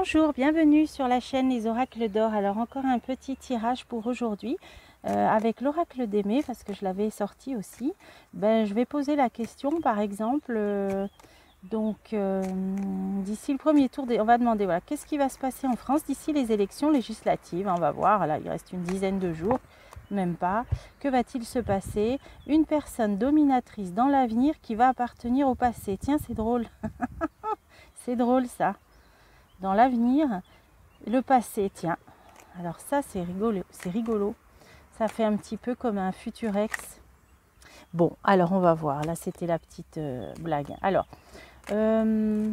Bonjour, bienvenue sur la chaîne Les Oracles d'Or. Alors encore un petit tirage pour aujourd'hui avec l'oracle d'Aimé parce que je l'avais sorti aussi. Je vais poser la question par exemple, d'ici le premier tour, on va demander voilà, qu'est-ce qui va se passer en France d'ici les élections législatives. On va voir, là il reste une dizaine de jours, même pas. Que va-t-il se passer? Une personne dominatrice dans l'avenir qui va appartenir au passé. Tiens, c'est drôle. C'est drôle ça. Dans l'avenir, le passé, tiens. Alors ça, c'est rigolo. Ça fait un petit peu comme un futurex. Bon, alors on va voir. Là, c'était la petite blague. Alors, que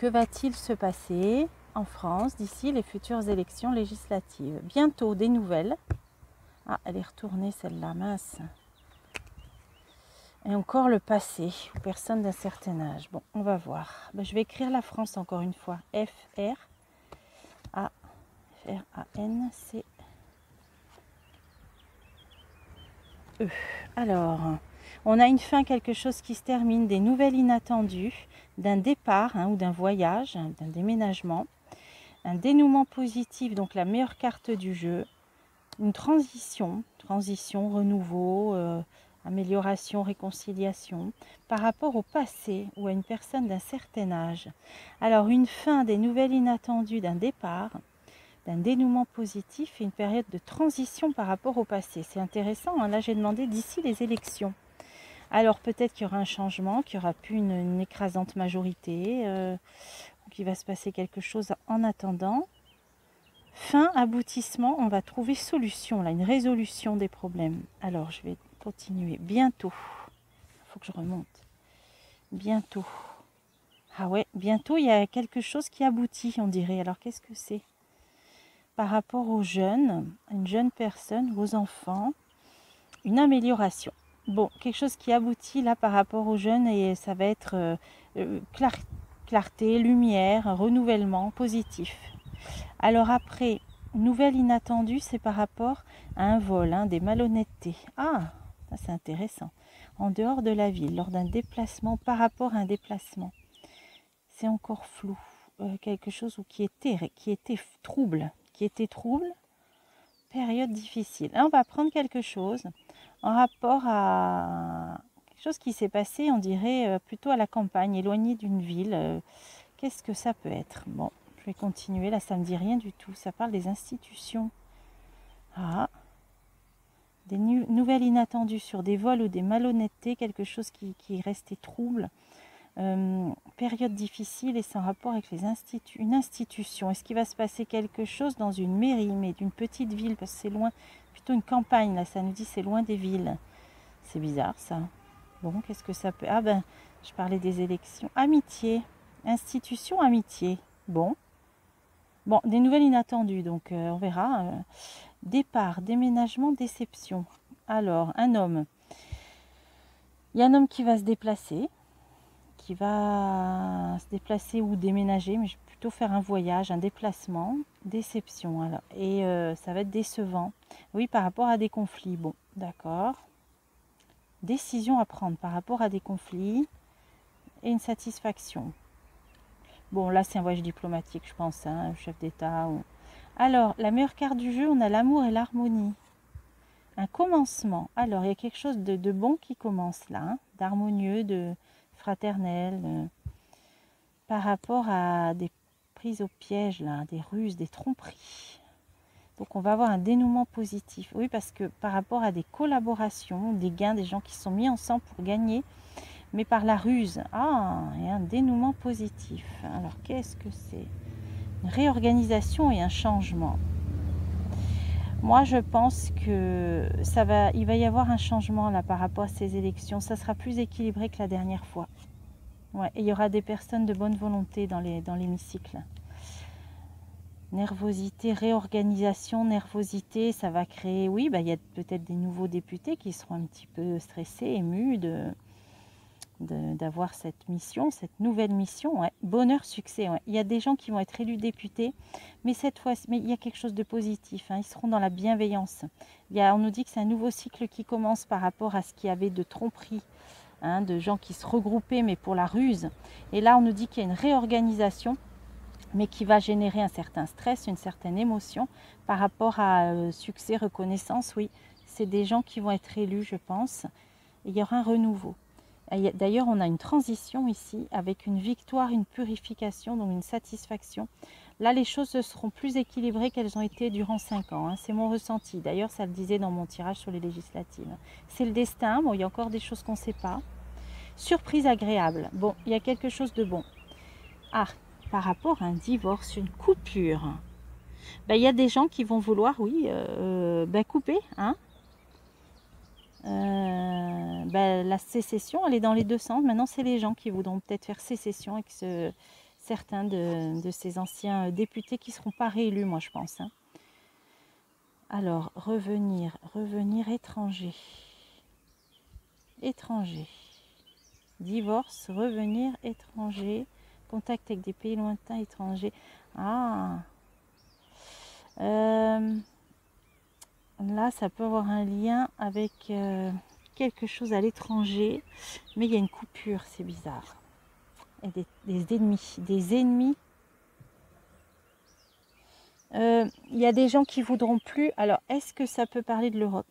va-t-il se passer en France d'ici les futures élections législatives? Bientôt des nouvelles. Ah, elle est retournée celle-là, mince. Et encore le passé, aux personnes d'un certain âge. Bon, on va voir. Je vais écrire la France encore une fois. F-R-A-N-C-E. Alors, on a une fin, quelque chose qui se termine, des nouvelles inattendues, d'un départ ou d'un voyage, d'un déménagement, un dénouement positif, donc la meilleure carte du jeu, une transition, renouveau, amélioration, réconciliation, par rapport au passé ou à une personne d'un certain âge. Alors une fin, des nouvelles inattendues, d'un départ, d'un dénouement positif et une période de transition par rapport au passé. C'est intéressant, hein. Là j'ai demandé d'ici les élections. Alors peut-être qu'il y aura un changement, qu'il n'y aura plus une écrasante majorité, qu'il va se passer quelque chose en attendant. Fin, aboutissement, on va trouver solution, là, une résolution des problèmes. Alors, je vais continuer. Bientôt. Il faut que je remonte. Bientôt. Ah ouais, bientôt, il y a quelque chose qui aboutit, on dirait. Alors, qu'est-ce que c'est? Par rapport aux jeunes, une jeune personne, aux enfants, une amélioration. Bon, quelque chose qui aboutit, là, par rapport aux jeunes, et ça va être clarté, lumière, renouvellement, positif. Alors après, nouvelle inattendue, c'est par rapport à un vol, des malhonnêtetés. Ah, ça c'est intéressant. En dehors de la ville, lors d'un déplacement, par rapport à un déplacement. C'est encore flou. Quelque chose qui était trouble. Période difficile. Là, on va prendre quelque chose en rapport à quelque chose qui s'est passé, on dirait, plutôt à la campagne, éloigné d'une ville. Qu'est-ce que ça peut être? Bon. Je vais continuer, là ça ne me dit rien du tout, ça parle des institutions. Ah, des nouvelles inattendues sur des vols ou des malhonnêtetés, quelque chose qui est resté trouble. Période difficile et sans rapport avec une institution. Est-ce qu'il va se passer quelque chose dans une mairie, mais d'une petite ville, parce que c'est loin, plutôt une campagne, là ça nous dit c'est loin des villes. C'est bizarre ça. Bon, qu'est-ce que ça peut... Ah je parlais des élections. Amitié, institution, amitié. Bon, des nouvelles inattendues, donc on verra. Départ, déménagement, déception. Alors, un homme. Il y a un homme qui va se déplacer. Ou déménager, mais je vais plutôt faire un voyage, un déplacement. Déception, alors. Et ça va être décevant. Oui, par rapport à des conflits. Bon, d'accord. Décision à prendre par rapport à des conflits. Et une satisfaction. Bon, là, c'est un voyage diplomatique, je pense, chef d'État. Alors, la meilleure carte du jeu, on a l'amour et l'harmonie. Un commencement. Alors, il y a quelque chose de bon qui commence là, d'harmonieux, de fraternel, par rapport à des prises au piège, là, des ruses, des tromperies. Donc, on va avoir un dénouement positif. Oui, parce que par rapport à des collaborations, des gains, des gens qui se sont mis ensemble pour gagner, mais par la ruse. Ah, et un dénouement positif. Alors, qu'est-ce que c'est? Une réorganisation et un changement. Moi, je pense que il va y avoir un changement là par rapport à ces élections. Ça sera plus équilibré que la dernière fois. Ouais, et il y aura des personnes de bonne volonté dans l'hémicycle. Nervosité, réorganisation, nervosité, ça va créer... Oui, il y a peut-être des nouveaux députés qui seront un petit peu stressés, émus d'avoir cette mission, cette nouvelle mission. Ouais. Bonheur, succès. Ouais. Il y a des gens qui vont être élus députés, mais cette fois, il y a quelque chose de positif. Ils seront dans la bienveillance. On nous dit que c'est un nouveau cycle qui commence par rapport à ce qu'il y avait de tromperie, de gens qui se regroupaient, mais pour la ruse. Et là, on nous dit qu'il y a une réorganisation mais qui va générer un certain stress, une certaine émotion par rapport à succès, reconnaissance. Oui, c'est des gens qui vont être élus, je pense. Et il y aura un renouveau. D'ailleurs, on a une transition ici avec une victoire, une purification, donc une satisfaction. Là, les choses seront plus équilibrées qu'elles ont été durant 5 ans. Hein. C'est mon ressenti. D'ailleurs, ça le disait dans mon tirage sur les législatives. C'est le destin. Bon, il y a encore des choses qu'on ne sait pas. Surprise agréable. Bon, il y a quelque chose de bon. Ah, par rapport à un divorce, une coupure. Ben, il y a des gens qui vont vouloir, oui, couper. Hein. La sécession, elle est dans les deux sens. Maintenant, c'est les gens qui voudront peut-être faire sécession avec certains de ces anciens députés qui ne seront pas réélus, moi, je pense. Hein. Alors, revenir, étranger. Étranger. Divorce, revenir, étranger. Contact avec des pays lointains, étrangers. Ah. Là, ça peut avoir un lien avec quelque chose à l'étranger, mais il y a une coupure, c'est bizarre. Et des ennemis. Il y a des gens qui voudront plus. Alors, est-ce que ça peut parler de l'Europe?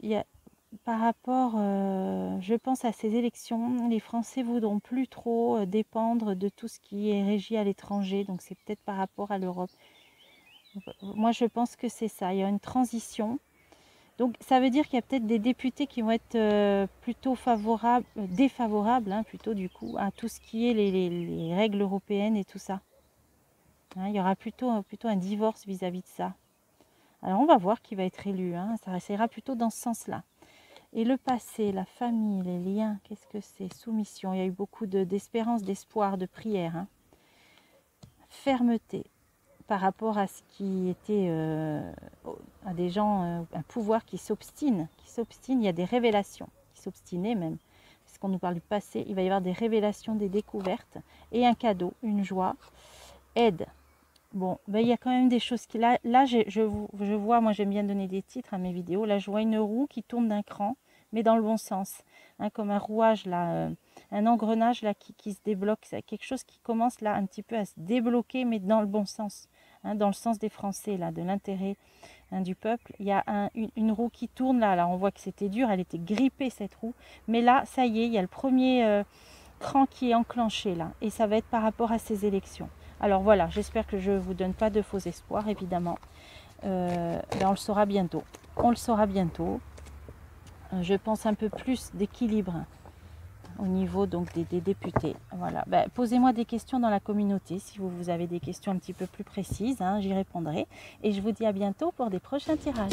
Par rapport, je pense à ces élections, les Français voudront plus trop dépendre de tout ce qui est régi à l'étranger. Donc, c'est peut-être par rapport à l'Europe. Moi, je pense que c'est ça. Il y a une transition. Donc, ça veut dire qu'il y a peut-être des députés qui vont être plutôt défavorables, hein, plutôt du coup, à tout ce qui est les règles européennes et tout ça. Hein, il y aura plutôt un divorce vis-à-vis de ça. Alors, on va voir qui va être élu. Hein, ça ira plutôt dans ce sens-là. Et le passé, la famille, les liens, qu'est-ce que c'est? Soumission. Il y a eu beaucoup d'espérance, d'espoir, de prière. Hein. Fermeté par rapport à ce qui était à des gens, un pouvoir qui s'obstine. Il y a des révélations, qui s'obstinaient même. Puisqu'on nous parle du passé, il va y avoir des révélations, des découvertes et un cadeau, une joie, aide. Bon, ben, il y a quand même des choses qui... Là je vois, moi j'aime bien donner des titres à mes vidéos. Là, je vois une roue qui tourne d'un cran, mais dans le bon sens. Hein, comme un rouage, là, un engrenage là, qui se débloque. C'est quelque chose qui commence là un petit peu à se débloquer, mais dans le bon sens. Hein, dans le sens des Français, là, de l'intérêt du peuple. Il y a une roue qui tourne là. Là, on voit que c'était dur, elle était grippée cette roue. Mais là, ça y est, il y a le premier cran qui est enclenché là. Et ça va être par rapport à ces élections. Alors voilà, j'espère que je ne vous donne pas de faux espoirs, évidemment. On le saura bientôt. Je pense un peu plus d'équilibre au niveau donc des députés. Voilà. Posez-moi des questions dans la communauté si vous avez des questions un petit peu plus précises. Hein, j'y répondrai. Et je vous dis à bientôt pour des prochains tirages.